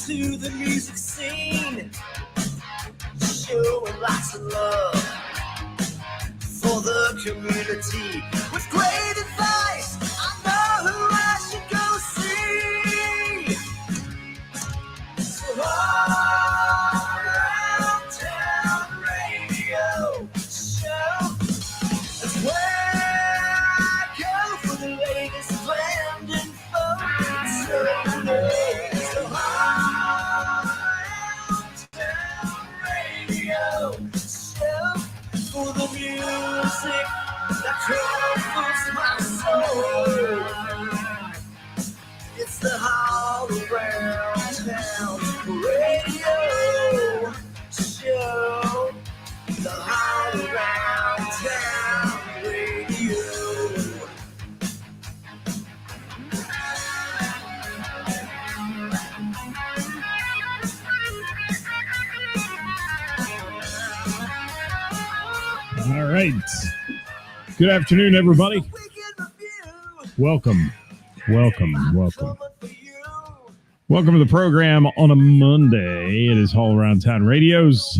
to the music scene, showing lots of love for the community. With great advice, I know who I should go see. So all around town radio show, that's where I go for the latest band info. So all around town radio show for the music that comforts my soul. It's the All Around Town Radio Show. The All Around Town Radio. All right. Good afternoon, everybody. Welcome. Welcome to the program on a Monday. It is All Around Town Radio's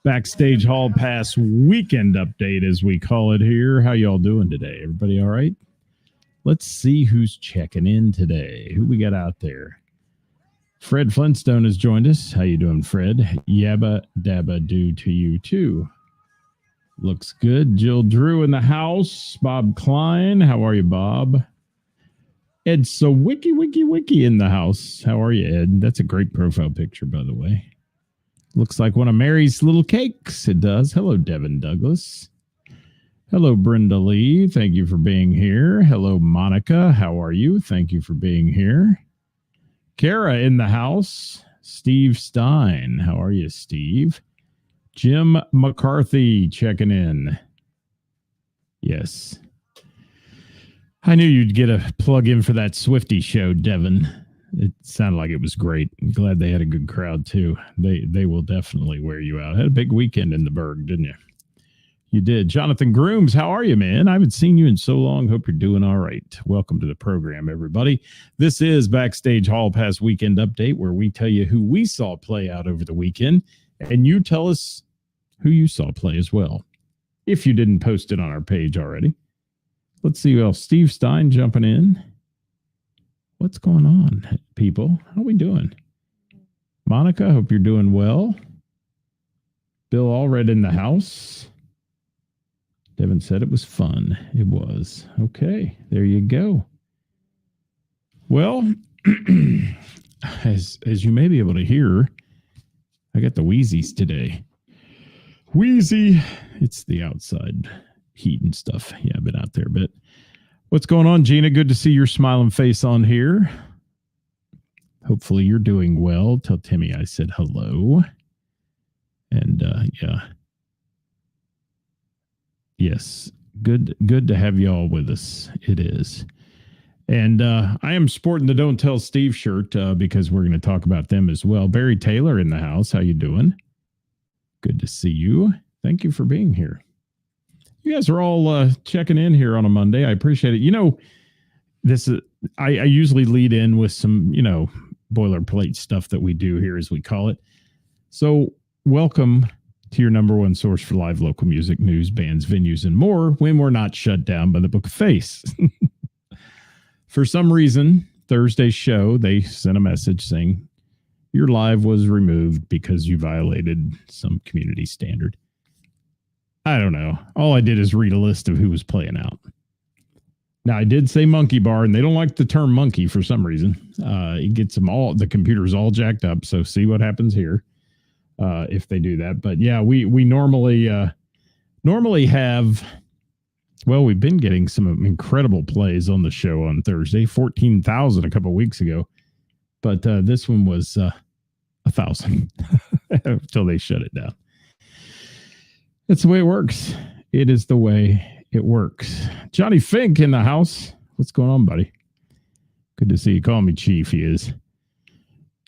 Backstage Hall Pass Weekend Update, as we call it here. How y'all doing today? Everybody all right? Let's see who's checking in today. Who we got out there? Fred Flintstone has joined us. How you doing, Fred? Yabba dabba do to you, too. Looks good. Jill Drew in the house. Bob Klein. How are you, Bob? Ed Sawicki Wiki in the house. How are you, Ed? That's a great profile picture, by the way. Looks like one of Mary's little cakes. It does. Hello, Devin Douglas. Hello, Brenda Lee. Thank you for being here. Hello, Monica. How are you? Thank you for being here. Kara in the house. Steve Stein. How are you, Steve? Jim McCarthy checking in. Yes. I knew you'd get a plug in for that Swiftie show, Devin. It sounded like it was great. I'm glad they had a good crowd, too. They will definitely wear you out. Had a big weekend in the Berg, didn't you? You did. Jonathan Grooms, how are you, man? I haven't seen you in so long. Hope you're doing all right. Welcome to the program, everybody. This is Backstage Hall Pass Weekend Update, where we tell you who we saw play out over the weekend, and you tell us who you saw play as well, if you didn't post it on our page already. Let's see who else. Steve Stein jumping in. What's going on, people? How we doing? Monica, hope you're doing well. Bill Allred in the house. Devin said it was fun. It was. Okay, there you go. Well, as you may be able to hear, I got the wheezies today. Wheezy. It's the outside heat and stuff. Yeah, I've been out there a bit. What's going on, Gina? Good to see your smiling face on here. Hopefully you're doing well. Tell Timmy I said hello. And yeah. Yes. Good to have y'all with us. It is. And I am sporting the Don't Tell Steve shirt because we're going to talk about them as well. Barry Taylor in the house. How you doing? Good to see you. Thank you for being here. You guys are all checking in here on a Monday. I appreciate it. You know, this is I usually lead in with some, boilerplate stuff that we do here, as we call it. So welcome to your number one source for live local music, news, bands, venues, and more when we're not shut down by the Book of Face. For some reason, Thursday's show, they sent a message saying your live was removed because you violated some community standard. I don't know. All I did is read a list of who was playing out. Now, I did say monkey bar, and they don't like the term monkey for some reason. It gets them all, the computer's all jacked up, so see what happens here if they do that. But yeah, we normally have, well, we've been getting some incredible plays on the show on Thursday, 14,000 a couple of weeks ago. But this one was 1,000 until they shut it down. That's the way it works. It is the way it works. Johnny Fink in the house. What's going on, buddy? Good to see you. Call me Chief. He is.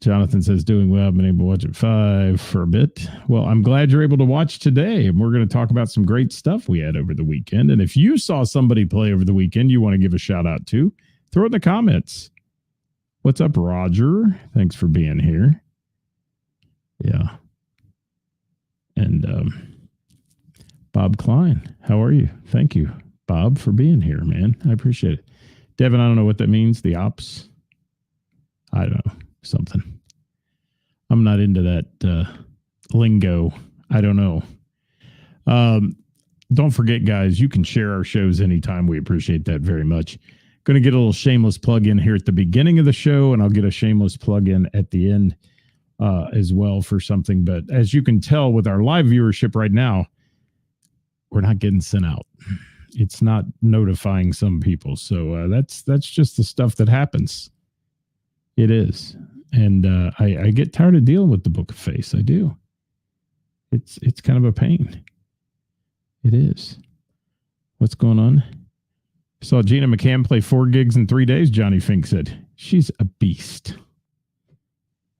Jonathan says, doing well. I've been able to watch at 5 for a bit. Well, I'm glad you're able to watch today. And we're going to talk about some great stuff we had over the weekend. And if you saw somebody play over the weekend you want to give a shout out to, throw it in the comments. What's up, Roger? Thanks for being here. Yeah. And Bob Klein, how are you? Thank you, Bob, for being here, man. I appreciate it. Devin, I don't know what that means. The ops. I don't know. Something. I'm not into that lingo. I don't know. Don't forget, guys, you can share our shows anytime. We appreciate that very much. Going to get a little shameless plug in here at the beginning of the show, and I'll get a shameless plug in at the end as well for something. But as you can tell with our live viewership right now, we're not getting sent out. It's not notifying some people. So that's just the stuff that happens. It is. And I get tired of dealing with the Book of Face. I do. It's kind of a pain. It is. What's going on? Saw Gina McCann play 4 gigs in 3 days, Johnny Fink said. She's a beast.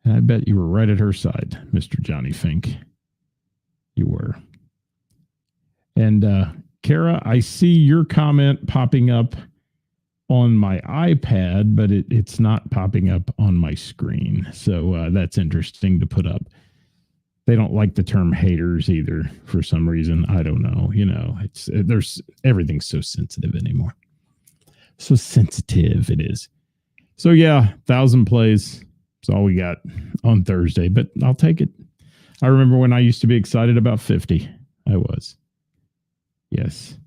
And I bet you were right at her side, Mr. Johnny Fink. You were. And Kara, I see your comment popping up on my iPad, but it's not popping up on my screen. So that's interesting to put up. They don't like the term haters either for some reason. I don't know. You know, everything's so sensitive anymore. So sensitive it is. So yeah, 1,000 plays. That's all we got on Thursday, but I'll take it. I remember when I used to be excited about 50. I was. Yes.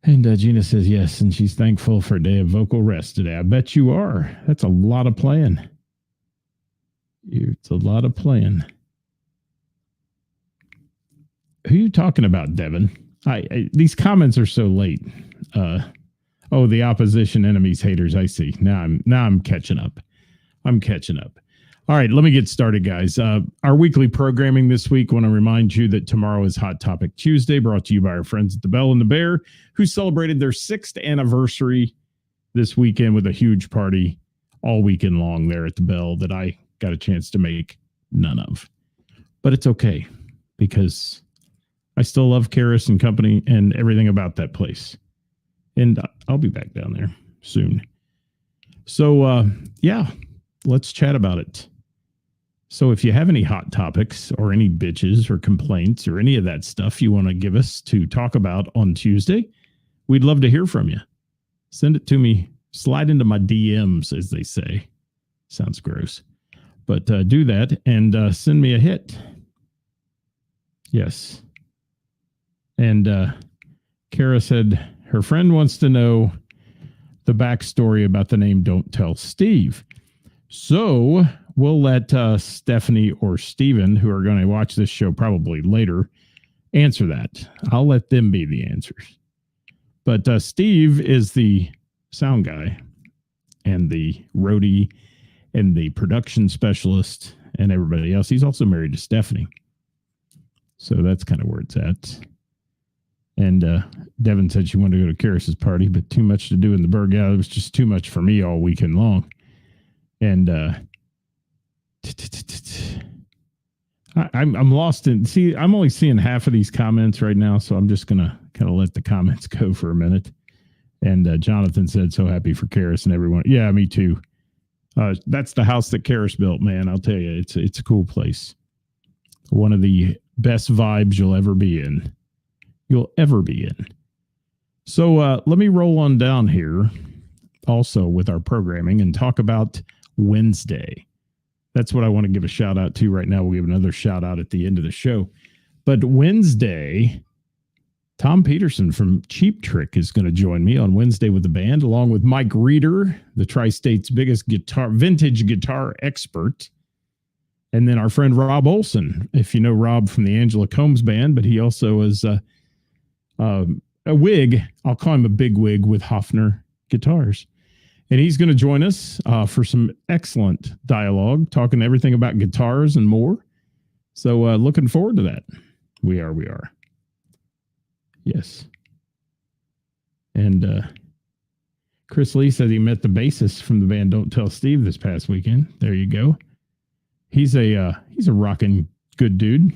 And Gina says yes, and she's thankful for a day of vocal rest today. I bet you are. That's a lot of playing. It's a lot of playing. Who are you talking about, Devin? These comments are so late. The opposition, enemies, haters. I see. Now I'm catching up. I'm catching up. All right, let me get started, guys. Our weekly programming this week, I want to remind you that tomorrow is Hot Topic Tuesday, brought to you by our friends at the Bell and the Bear, who celebrated their 6th anniversary this weekend with a huge party all weekend long there at the Bell that I got a chance to make none of. But it's okay, because I still love Karis and company and everything about that place. And I'll be back down there soon. So, let's chat about it. So if you have any hot topics or any bitches or complaints or any of that stuff you want to give us to talk about on Tuesday, we'd love to hear from you. Send it to me. Slide into my DMs, as they say. Sounds gross. But do that and send me a hit. Yes. And Kara said her friend wants to know the backstory about the name Don't Tell Steve. So we'll let Stephanie or Steven, who are going to watch this show probably later, answer that. I'll let them be the answers. But Steve is the sound guy and the roadie and the production specialist and everybody else. He's also married to Stephanie. So that's kind of where it's at. And Devin said she wanted to go to Karis's party, but too much to do in the Berg. Yeah, it was just too much for me all weekend long. And I'm lost in. See, I'm only seeing half of these comments right now, so I'm just gonna kind of let the comments go for a minute. And Jonathan said, "So happy for Karis and everyone." Yeah, me too. That's the house that Karis built, man. I'll tell you, it's a cool place. One of the best vibes you'll ever be in. So let me roll on down here also with our programming and talk about Wednesday. That's what I want to give a shout out to right now. We'll give another shout out at the end of the show. But Wednesday, Tom Peterson from Cheap Trick is going to join me on Wednesday with the band, along with Mike Reeder, the Tri-State's biggest vintage guitar expert. And then our friend Rob Olson, if you know Rob from the Angela Combs band, but he also is a wig. I'll call him a big wig with Hofner guitars. And he's going to join us for some excellent dialogue, talking everything about guitars and more. So looking forward to that. We are. Yes. And Chris Lee says he met the bassist from the band Don't Tell Steve this past weekend. There you go. He's a rocking good dude.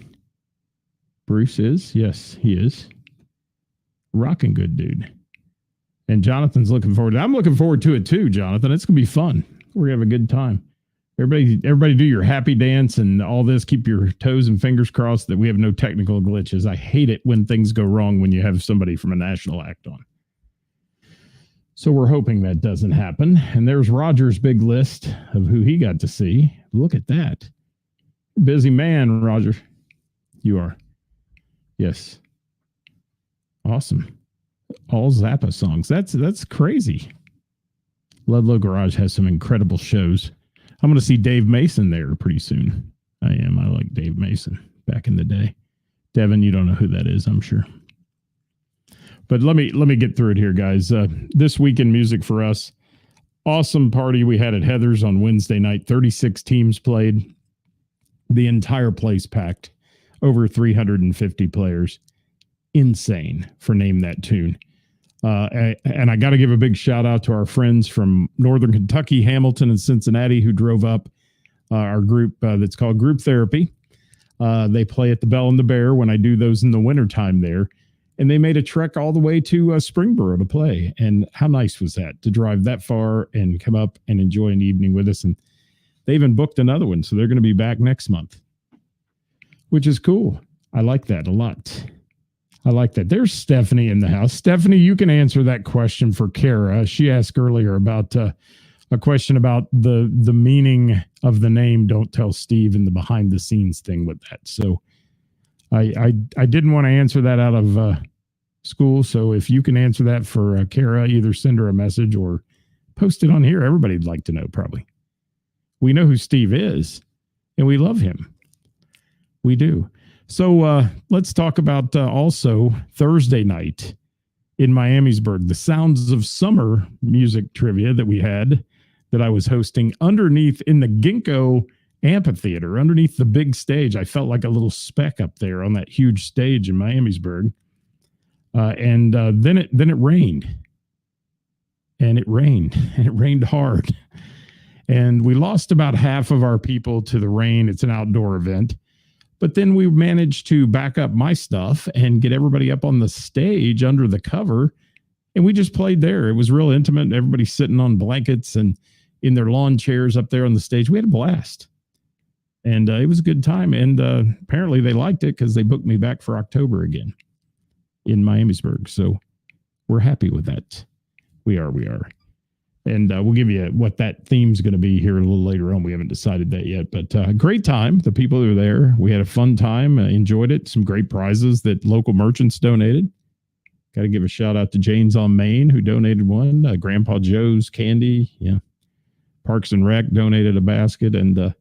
Bruce is. Yes, he is. Rocking good dude. And Jonathan's looking forward to it. I'm looking forward to it too, Jonathan. It's going to be fun. We're gonna have a good time. Everybody do your happy dance and all this. Keep your toes and fingers crossed that we have no technical glitches. I hate it when things go wrong when you have somebody from a national act on. So we're hoping that doesn't happen. And there's Roger's big list of who he got to see. Look at that. Busy man, Roger. You are. Yes. Awesome. All Zappa songs. That's crazy. Ludlow Garage has some incredible shows. I'm going to see Dave Mason there pretty soon. I am. I like Dave Mason back in the day. Devin, you don't know who that is, I'm sure. But let me get through it here, guys. This week in music for us, awesome party we had at Heather's on Wednesday night. 36 teams played. The entire place packed. Over 350 players. Insane for Name That Tune. And I got to give a big shout out to our friends from Northern Kentucky, Hamilton, and Cincinnati who drove up our group that's called Group Therapy. They play at the Bell and the Bear when I do those in the wintertime there. And they made a trek all the way to Springboro to play. And how nice was that to drive that far and come up and enjoy an evening with us? And they even booked another one. So they're going to be back next month, which is cool. I like that a lot. I like that. There's Stephanie in the house. Stephanie, you can answer that question for Kara. She asked earlier about a question about the meaning of the name Don't Tell Steve and the behind the scenes thing with that. So I didn't want to answer that out of school. So if you can answer that for Kara, either send her a message or post it on here. Everybody'd like to know, probably. We know who Steve is, and we love him. We do. So let's talk about also Thursday night in Miamisburg, the Sounds of Summer music trivia that we had that I was hosting underneath in the Ginkgo Amphitheater, underneath the big stage. I felt like a little speck up there on that huge stage in Miamisburg. And then it rained. And it rained hard. And we lost about half of our people to the rain. It's an outdoor event. But then we managed to back up my stuff and get everybody up on the stage under the cover. And we just played there. It was real intimate. Everybody sitting on blankets and in their lawn chairs up there on the stage. We had a blast. And it was a good time. And apparently they liked it because they booked me back for October again in Miamisburg. So we're happy with that. We are. And we'll give you what that theme's going to be here a little later on. We haven't decided that yet, but great time. The people who were there, we had a fun time, enjoyed it. Some great prizes that local merchants donated. Got to give a shout out to Jane's on Main, who donated one. Grandpa Joe's Candy. Yeah. Parks and Rec donated a basket. And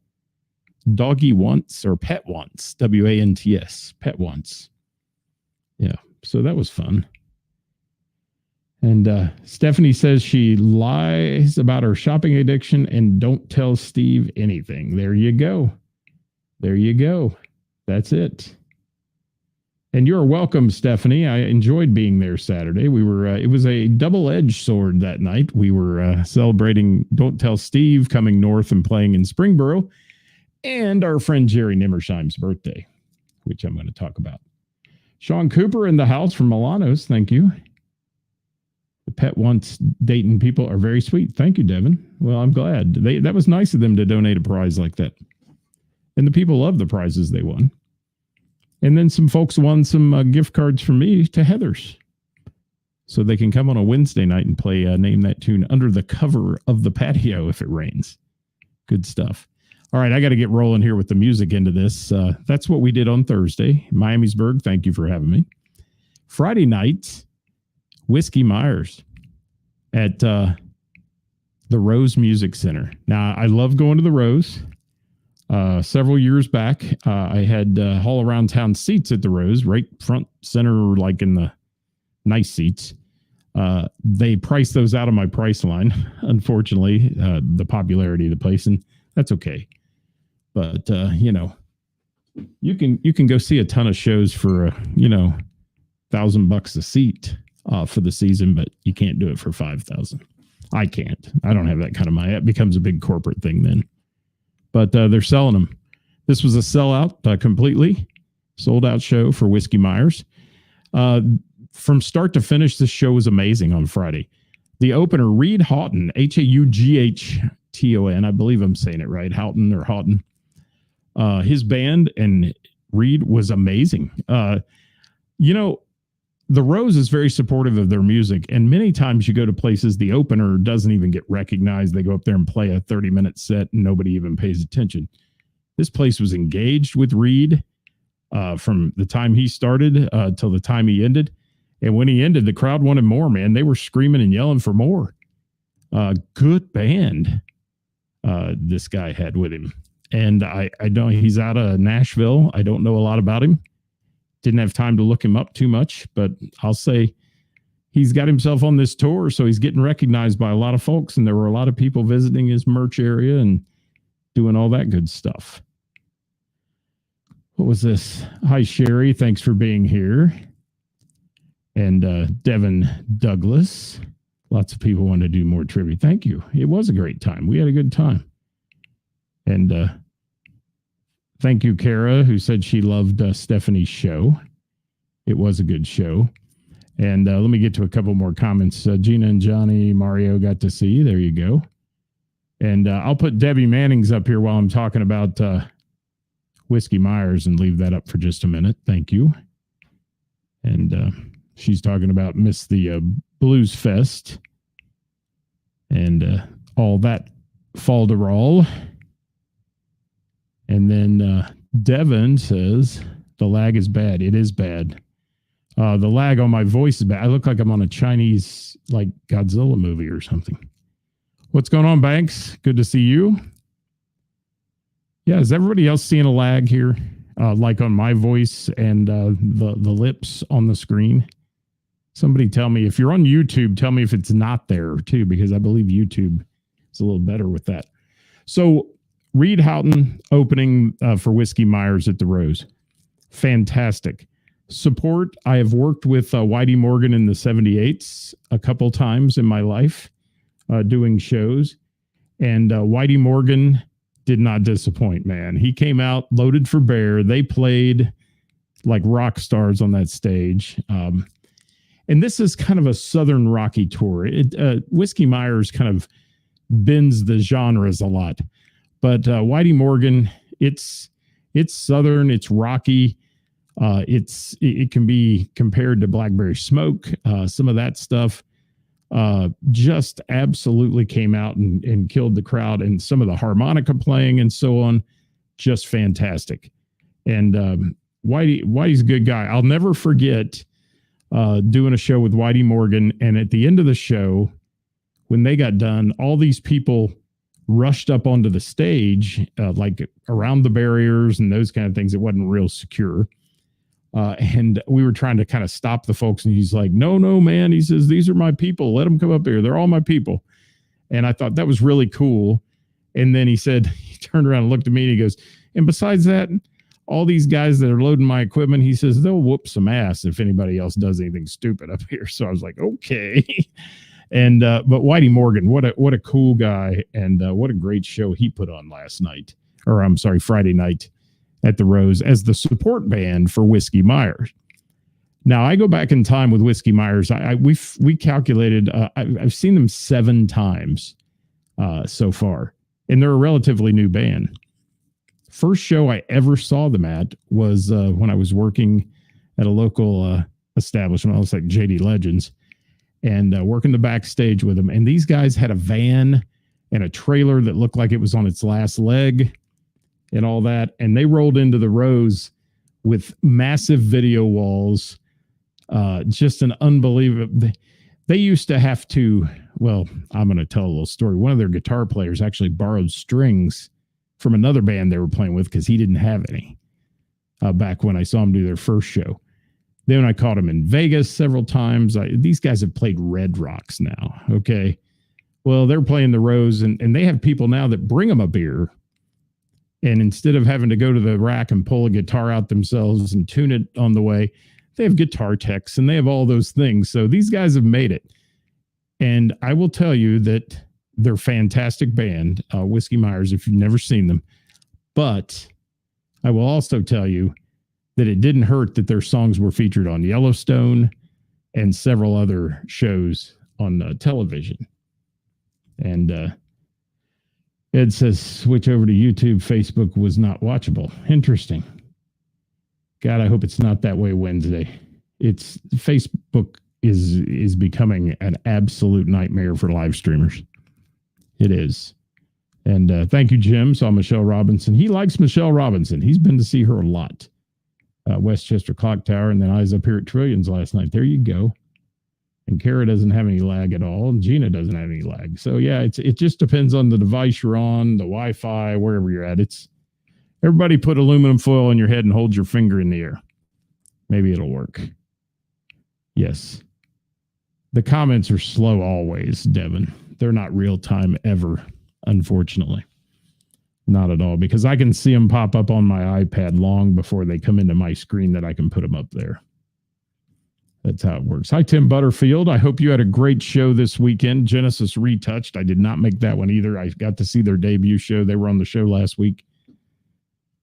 Doggy Wants, or Pet Wants, W-A-N-T-S, Pet Wants. Yeah. So that was fun. And Stephanie says she lies about her shopping addiction and don't tell Steve anything. There you go. That's it. And you're welcome, Stephanie. I enjoyed being there Saturday. We were. It was a double-edged sword that night. We were celebrating Don't Tell Steve coming north and playing in Springboro, and our friend Jerry Nimmersheim's birthday, which I'm going to talk about. Sean Cooper in the house from Milano's. Thank you. The Pet Wants Dayton people are very sweet. Thank you, Devin. Well, I'm glad. That was nice of them to donate a prize like that. And the people love the prizes they won. And then some folks won some gift cards from me to Heather's. So they can come on a Wednesday night and play Name That Tune under the cover of the patio if it rains. Good stuff. All right, I got to get rolling here with the music into this. That's what we did on Thursday. Miamisburg, thank you for having me. Friday night, Whiskey Myers at the Rose Music Center. Now, I love going to the Rose. Several years back, I had all around town seats at the Rose, right front center, like in the nice seats. They priced those out of my price line, unfortunately, the popularity of the place, and that's okay. But, you can go see a ton of shows for, $1,000 a seat. For the season, but you can't do it for $5,000. I can't. I don't have that kind of money. It becomes a big corporate thing then. But they're selling them. This was a sellout, completely sold out show for Whiskey Myers. From start to finish, this show was amazing on Friday. The opener, Reed Houghton, Haughton, Houghton. I believe I'm saying it right, Houghton or Houghton. His band and Reed was amazing. You know, the Rose is very supportive of their music, and many times you go to places the opener doesn't even get recognized. They go up there and play a 30-minute set and nobody even pays attention. This place was engaged with Reed from the time he started till the time he ended. And when he ended, the crowd wanted more, man. They were screaming and yelling for more. Good band this guy had with him. And I know he's out of Nashville. I don't know a lot about him. Didn't have time to look him up too much, but I'll say he's got himself on this tour, so he's getting recognized by a lot of folks, and there were a lot of people visiting his merch area and doing all that good stuff. What was this? Hi, Sherry. Thanks for being here. And Devin Douglas. Lots of people want to do more trivia. Thank you. It was a great time. We had a good time. And thank you, Kara, who said she loved Stephanie's show. It was a good show. And let me get to a couple more comments. Gina and Johnny, Mario got to see. There you go. And I'll put Debbie Manning's up here while I'm talking about Whiskey Myers and leave that up for just a minute. Thank you. And she's talking about Miss the Blues Fest and all that falderall. And then Devin says, the lag is bad. It is bad. The lag on my voice is bad. I look like I'm on a Chinese, like, Godzilla movie or something. What's going on, Banks? Good to see you. Yeah, is everybody else seeing a lag here? Like on my voice and the lips on the screen? Somebody tell me. If you're on YouTube, tell me if it's not there, too, because I believe YouTube is a little better with that. So, Reed Houghton opening for Whiskey Myers at the Rose. Fantastic. Support. I have worked with Whitey Morgan in the 78s a couple times in my life doing shows. And Whitey Morgan did not disappoint, man. He came out loaded for bear. They played like rock stars on that stage. And this is kind of a Southern Rocky tour. Whiskey Myers kind of bends the genres a lot. But Whitey Morgan, it's Southern, it's rocky. It can be compared to Blackberry Smoke. Some of that stuff just absolutely came out and killed the crowd. And some of the harmonica playing and so on, just fantastic. And Whitey's a good guy. I'll never forget doing a show with Whitey Morgan. And at the end of the show, when they got done, all these people rushed up onto the stage, like around the barriers and those kind of things. It wasn't real secure. And we were trying to kind of stop the folks. And he's like, no, man. He says, these are my people. Let them come up here. They're all my people. And I thought that was really cool. And then he said, he turned around and looked at me and he goes, and besides that, all these guys that are loading my equipment, he says, they'll whoop some ass if anybody else does anything stupid up here. So I was like, okay. And but Whitey Morgan, what a cool guy, and what a great show he put on Friday night at the Rose as the support band for Whiskey Myers. Now I go back in time with Whiskey Myers. We calculated I've seen them 7 times so far, and they're a relatively new band. First show I ever saw them at was when I was working at a local establishment. I was like JD Legends. And working the backstage with them. And these guys had a van and a trailer that looked like it was on its last leg and all that. And they rolled into the Rose with massive video walls. Just an unbelievable. They used to have to, well, I'm going to tell a little story. One of their guitar players actually borrowed strings from another band they were playing with because he didn't have any back when I saw him do their first show. Then I caught them in Vegas several times. These guys have played Red Rocks now. Okay. Well, they're playing the Rose and they have people now that bring them a beer. And instead of having to go to the rack and pull a guitar out themselves and tune it on the way, they have guitar techs and they have all those things. So these guys have made it. And I will tell you that they're a fantastic band, Whiskey Myers, if you've never seen them. But I will also tell you that it didn't hurt that their songs were featured on Yellowstone and several other shows on television. And It says switch over to YouTube. Facebook was not watchable. Interesting. God, I hope it's not that way Wednesday. It's Facebook is becoming an absolute nightmare for live streamers. It is. And thank you, Jim. Saw Michelle Robinson. He likes Michelle Robinson. He's been to see her a lot. Westchester Clock Tower, and then I was up here at Trillions last night. There you go. And Kara doesn't have any lag at all, and Gina doesn't have any lag. So yeah, it just depends on the device you're on, the Wi-Fi, wherever you're at. It's everybody put aluminum foil on your head and hold your finger in the air. Maybe it'll work. Yes. The comments are slow always, Devin. They're not real time ever, unfortunately. Not at all, because I can see them pop up on my iPad long before they come into my screen that I can put them up there. That's how it works. Hi, Tim Butterfield. I hope you had a great show this weekend. Genesis Retouched. I did not make that one either. I got to see their debut show. They were on the show last week.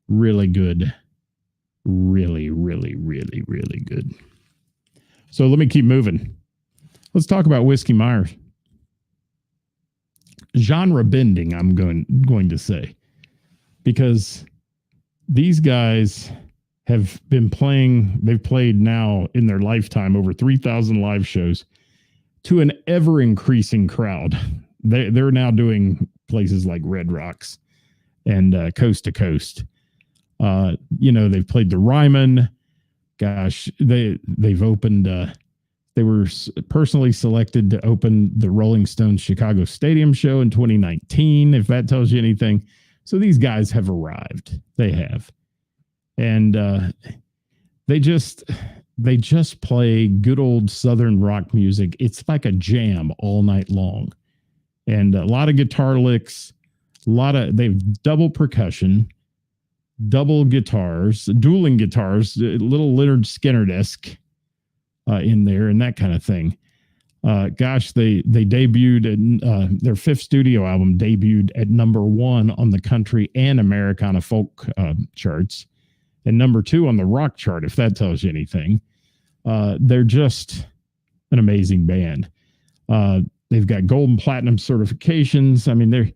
Really good. Really, really, really, really good. So let me keep moving. Let's talk about Whiskey Myers. Genre bending, I'm going to say. Because these guys have been playing, they've played now in their lifetime over 3,000 live shows to an ever-increasing crowd. They're now doing places like Red Rocks and Coast to Coast. They've played the Ryman. Gosh, they've opened, they were personally selected to open the Rolling Stones Chicago Stadium show in 2019, if that tells you anything. So these guys have arrived. They have. And they just play good old Southern rock music. It's like a jam all night long. And a lot of guitar licks, they've double percussion, double guitars, dueling guitars, a little Leonard Skinner-esque in there and that kind of thing. They debuted in their fifth studio album debuted at #1 on the country and Americana folk charts, and #2 on the rock chart, if that tells you anything. They're just an amazing band. They've got gold and platinum certifications. I mean, they're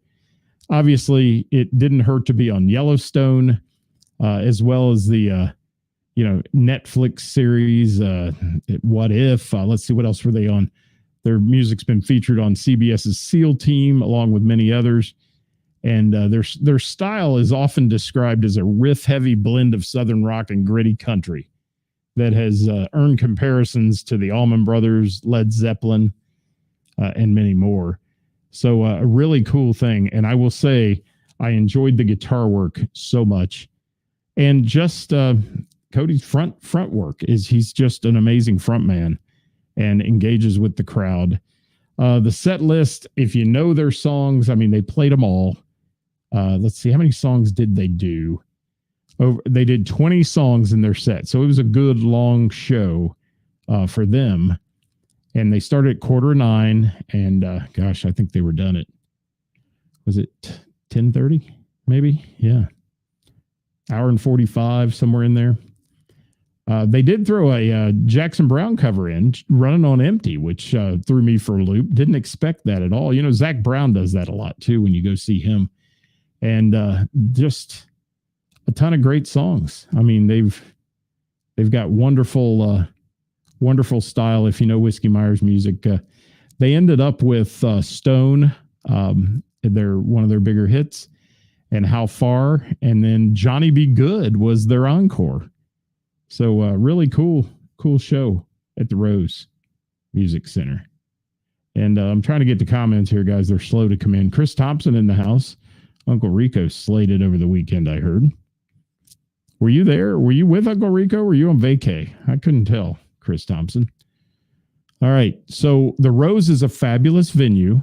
obviously, it didn't hurt to be on Yellowstone, as well as the Netflix series What If. Let's see, what else were they on? Their music's been featured on CBS's SEAL Team, along with many others. And their style is often described as a riff-heavy blend of Southern rock and gritty country that has earned comparisons to the Allman Brothers, Led Zeppelin, and many more. So a really cool thing. And I will say, I enjoyed the guitar work so much. And just Cody's front work he's just an amazing front man and engages with the crowd. The set list, if you know their songs, I mean, they played them all. Let's see, how many songs did they do? They did 20 songs in their set. So it was a good long show for them. And they started at 8:45. And I think they were done at, was it 10:30? Maybe? Yeah. Hour and 45, somewhere in there. They did throw a Jackson Browne cover in, Running on Empty, which threw me for a loop. Didn't expect that at all. Zach Brown does that a lot too when you go see him. And just a ton of great songs. I mean, they've got wonderful style. If you know Whiskey Myers music, they ended up with Stone, one of their bigger hits, and How Far, and then Johnny Be Good was their encore. So really cool show at the Rose Music Center. And I'm trying to get the comments here, guys. They're slow to come in. Chris Thompson in the house. Uncle Rico slated over the weekend, I heard. Were you there? Were you with Uncle Rico? Or were you on vacay? I couldn't tell, Chris Thompson. All right. So the Rose is a fabulous venue.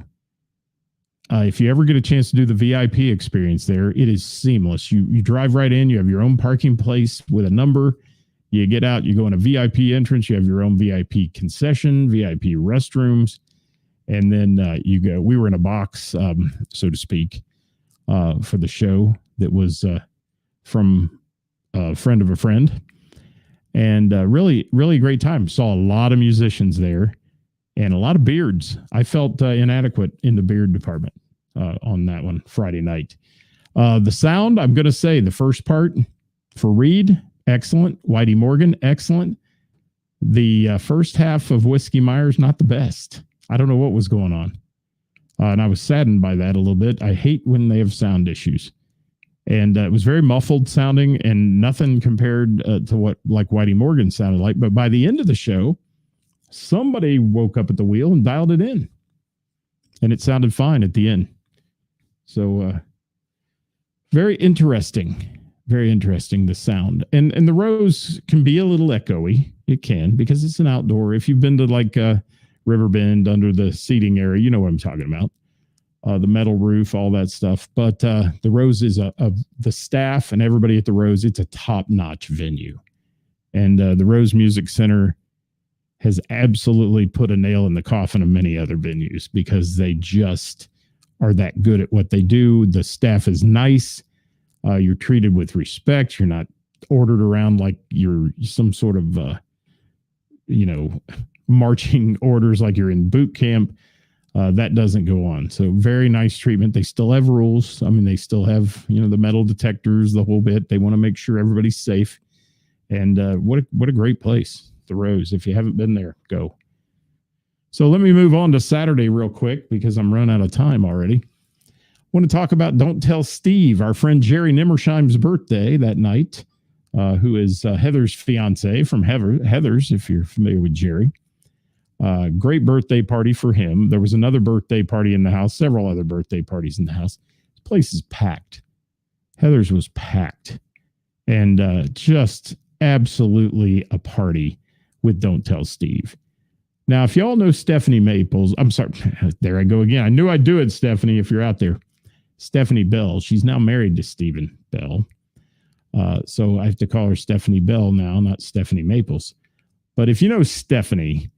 If you ever get a chance to do the VIP experience there, it is seamless. You drive right in. You have your own parking place with a number. You get out, you go in a VIP entrance, you have your own VIP concession, VIP restrooms, and then you go. We were in a box, so to speak, for the show that was from a friend of a friend. And really, really great time. Saw a lot of musicians there and a lot of beards. I felt inadequate in the beard department. on that one Friday night. The sound, I'm going to say the first part for Reed, excellent. Whitey Morgan, excellent. The first half of Whiskey Myers, not the best. I don't know what was going on. And I was saddened by that a little bit. I hate when they have sound issues. And it was very muffled sounding and nothing compared to what like Whitey Morgan sounded like. But by the end of the show, somebody woke up at the wheel and dialed it in. And it sounded fine at the end. So very interesting. Very interesting, the sound. And the Rose can be a little echoey. It can, because it's an outdoor. If you've been to like Riverbend under the seating area, you know what I'm talking about. The metal roof, all that stuff. But the Rose is the staff and everybody at the Rose, it's a top-notch venue. And the Rose Music Center has absolutely put a nail in the coffin of many other venues because they just are that good at what they do. The staff is nice. You're treated with respect. You're not ordered around like you're some sort of, marching orders like you're in boot camp. That doesn't go on. So very nice treatment. They still have rules. I mean, they still have, the metal detectors, the whole bit. They want to make sure everybody's safe. And what a great place, the Rose. If you haven't been there, go. So let me move on to Saturday real quick because I'm running out of time already. I want to talk about Don't Tell Steve, our friend Jerry Nimmersheim's birthday that night, who is Heather's fiance from Heather's, if you're familiar with Jerry. Great birthday party for him. There was another birthday party in the house, several other birthday parties in the house. This place is packed. Heather's was packed. And just absolutely a party with Don't Tell Steve. Now, if y'all know Stephanie Maples, I'm sorry, there I go again. I knew I'd do it, Stephanie, if you're out there. Stephanie Bell. She's now married to Stephen Bell. So I have to call her Stephanie Bell now, not Stephanie Maples. But if you know Stephanie,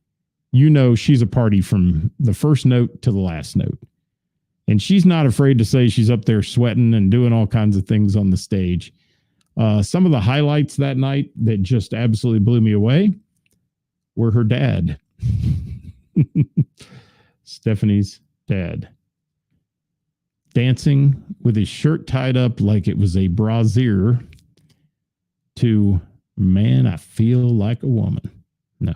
you know she's a party from the first note to the last note. And she's not afraid to say she's up there sweating and doing all kinds of things on the stage. Some of the highlights that night that just absolutely blew me away were her dad. Stephanie's dad. Dancing with his shirt tied up like it was a brassiere to, man, I feel like a woman. No.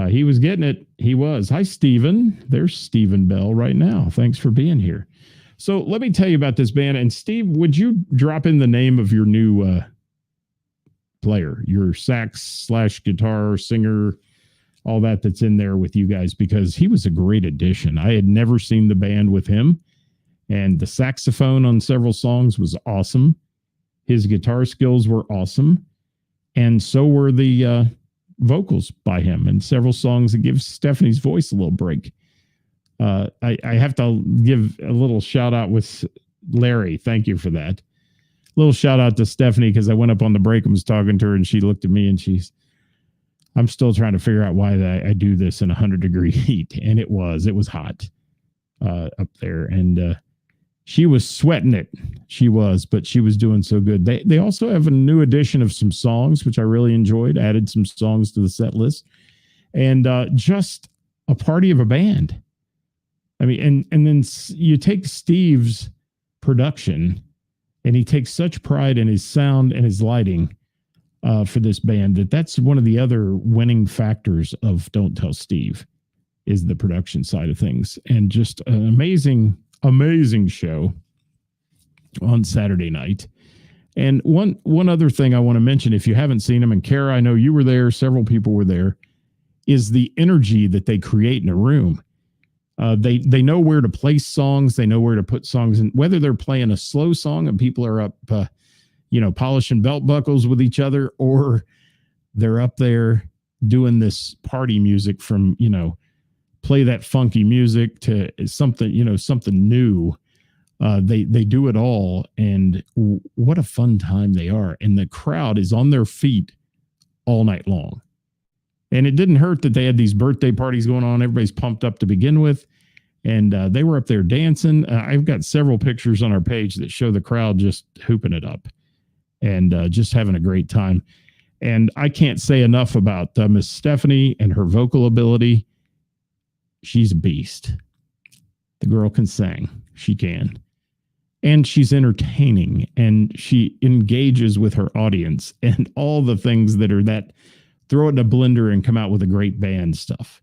He was getting it. He was. Hi, Stephen. There's Stephen Bell right now. Thanks for being here. So let me tell you about this band. And Steve, would you drop in the name of your new player, your sax / guitar singer, all that's in there with you guys? Because he was a great addition. I had never seen the band with him. And the saxophone on several songs was awesome. His guitar skills were awesome. And so were the vocals by him and several songs that gives Stephanie's voice a little break. I have to give a little shout out with Larry. Thank you for that. Little shout out to Stephanie because I went up on the break and was talking to her and she looked at me and I'm still trying to figure out why I do this in 100-degree heat. And it was hot up there. And she was sweating it. But she was doing so good. They also have a new edition of some songs, which I really enjoyed, added some songs to the set list, and just a party of a band. I mean, and then you take Steve's production and he takes such pride in his sound and his lighting for this band that's one of the other winning factors of Don't Tell Steve is the production side of things. And just an amazing show on Saturday night. And one other thing I want to mention, if you haven't seen them, and Kara, I know you were there, several people were there, is the energy that they create in a room. They know where to place songs. They know where to put songs in, whether they're playing a slow song and people are up, polishing belt buckles with each other, or they're up there doing this party music from, play that funky music to something, something new. They do it all. And what a fun time they are. And the crowd is on their feet all night long. And it didn't hurt that they had these birthday parties going on. Everybody's pumped up to begin with. And they were up there dancing. I've got several pictures on our page that show the crowd just hooping it up and just having a great time. And I can't say enough about Miss Stephanie and her vocal ability. She's a beast. The girl can sing. she can. And she's entertaining, and she engages with her audience, and all the things that are that throw it in a blender and come out with a great band stuff.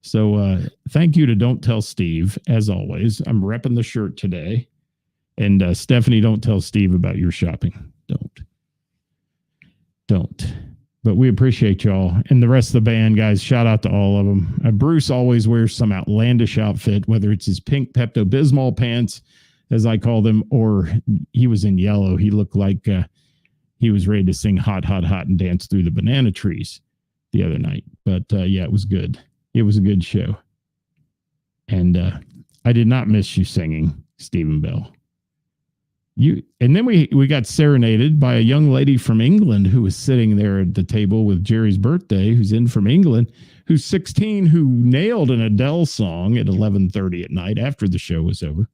So thank you to Don't Tell Steve, as always. I'm repping the shirt today. And Stephanie, don't tell Steve about your shopping. Don't. But we appreciate y'all. And the rest of the band, guys, shout out to all of them. Bruce always wears some outlandish outfit, whether it's his pink Pepto-Bismol pants, as I call them, or he was in yellow. He looked like he was ready to sing Hot, Hot, Hot and dance through the banana trees the other night. But yeah, it was good. It was a good show. And I did not miss you singing, Stephen Bell. And then we got serenaded by a young lady from England who was sitting there at the table with Jerry's birthday, who's in from England, who's 16, who nailed an Adele song at 11:30 at night after the show was over.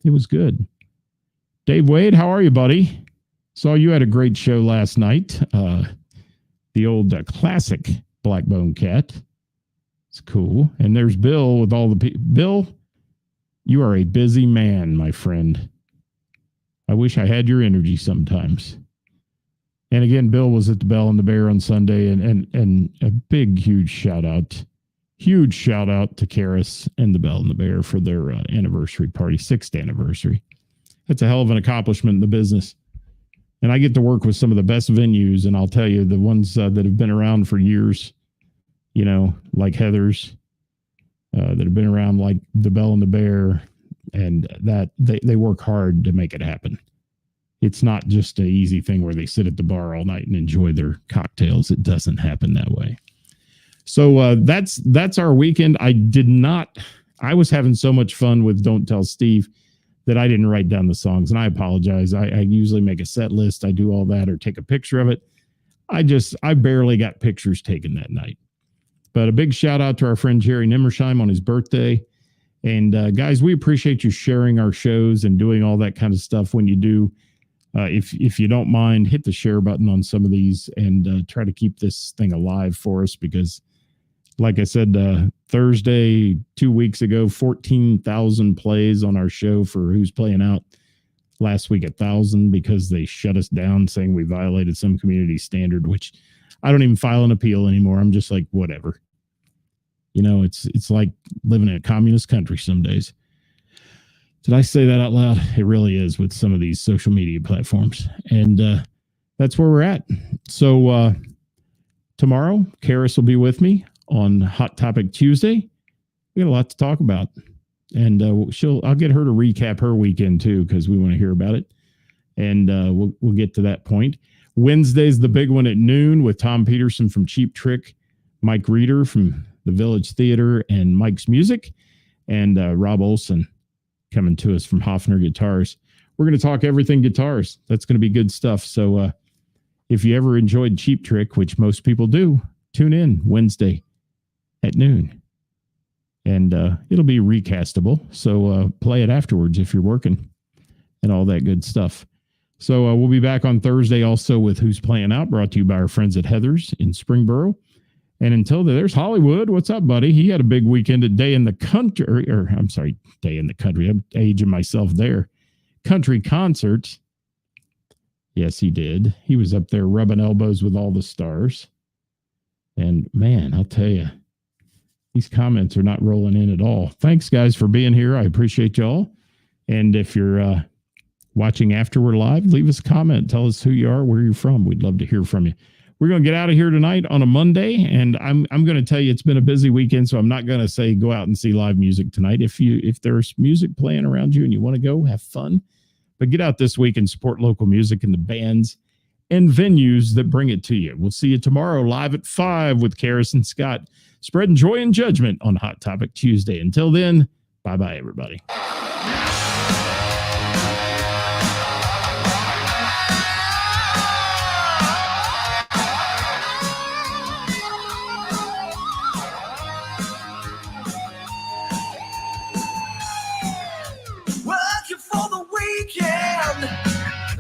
It was good. Dave Wade, how are you, buddy? Saw you had a great show last night. The old classic Blackbone Cat. It's cool. And there's Bill with all the people. Bill, you are a busy man, my friend. I wish I had your energy sometimes. And again, Bill was at the Bell and the Bear on Sunday, and a big, huge shout out to Karis and the Bell and the Bear for their anniversary party, 6th anniversary. That's a hell of an accomplishment in the business. And I get to work with some of the best venues, and I'll tell you, the ones that have been around for years, you know, like Heather's, that have been around like the Bell and the Bear, and that they work hard to make it happen. It's not just an easy thing where they sit at the bar all night and enjoy their cocktails. It doesn't happen that way. So that's our weekend. I was having so much fun with Don't Tell Steve that I didn't write down the songs, and I apologize. I usually make a set list. I do all that or take a picture of it. I barely got pictures taken that night. But a big shout out to our friend Jerry Nimmersheim on his birthday. And guys, we appreciate you sharing our shows and doing all that kind of stuff when you do. If you don't mind, hit the share button on some of these and try to keep this thing alive for us, because like I said, Thursday, 2 weeks ago, 14,000 plays on our show for Who's Playing Out. Last week, 1,000 because they shut us down saying we violated some community standard, which I don't even file an appeal anymore. I'm just like, whatever. You know, it's like living in a communist country some days. Did I say that out loud? It really is with some of these social media platforms. And that's where we're at. So tomorrow, Karis will be with me on Hot Topic Tuesday. We got a lot to talk about. And I'll get her to recap her weekend too, because we want to hear about it. And we'll get to that point. Wednesday's the big one at noon with Tom Peterson from Cheap Trick, Mike Reeder from the Village Theater and Mike's Music, and Rob Olson coming to us from Hofner Guitars. We're going to talk everything guitars. That's going to be good stuff. So if you ever enjoyed Cheap Trick, which most people do, tune in Wednesday at noon. And it'll be recastable. So play it afterwards if you're working and all that good stuff. So we'll be back on Thursday also with Who's Playing Out, brought to you by our friends at Heather's in Springboro. And until then, there's Hollywood. What's up, buddy? He had a big weekend at Day in the Country, Day in the Country. I'm aging myself there. Country concerts. Yes, he did. He was up there rubbing elbows with all the stars. And man, I'll tell you, these comments are not rolling in at all. Thanks, guys, for being here. I appreciate y'all. And if you're watching after we're live, leave us a comment. Tell us who you are, where you're from. We'd love to hear from you. We're going to get out of here tonight on a Monday, and I'm going to tell you it's been a busy weekend, so I'm not going to say go out and see live music tonight. If there's music playing around you and you want to go, have fun. But get out this week and support local music and the bands and venues that bring it to you. We'll see you tomorrow live at 5 with Karis and Scott, spreading joy and judgment on Hot Topic Tuesday. Until then, bye-bye, everybody.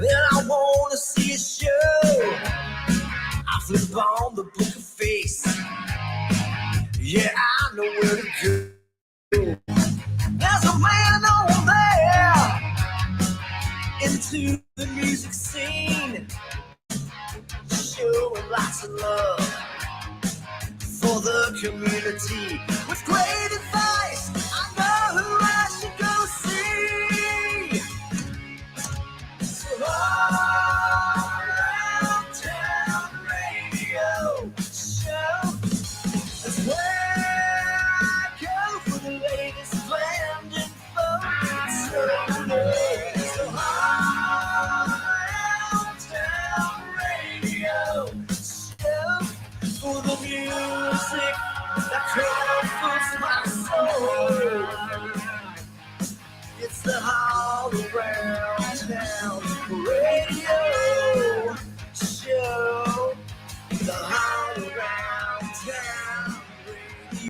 And I wanna see a show. I flip on the book of face. Yeah, I know where to go. There's a man on the to the music scene, showing lots of love for the community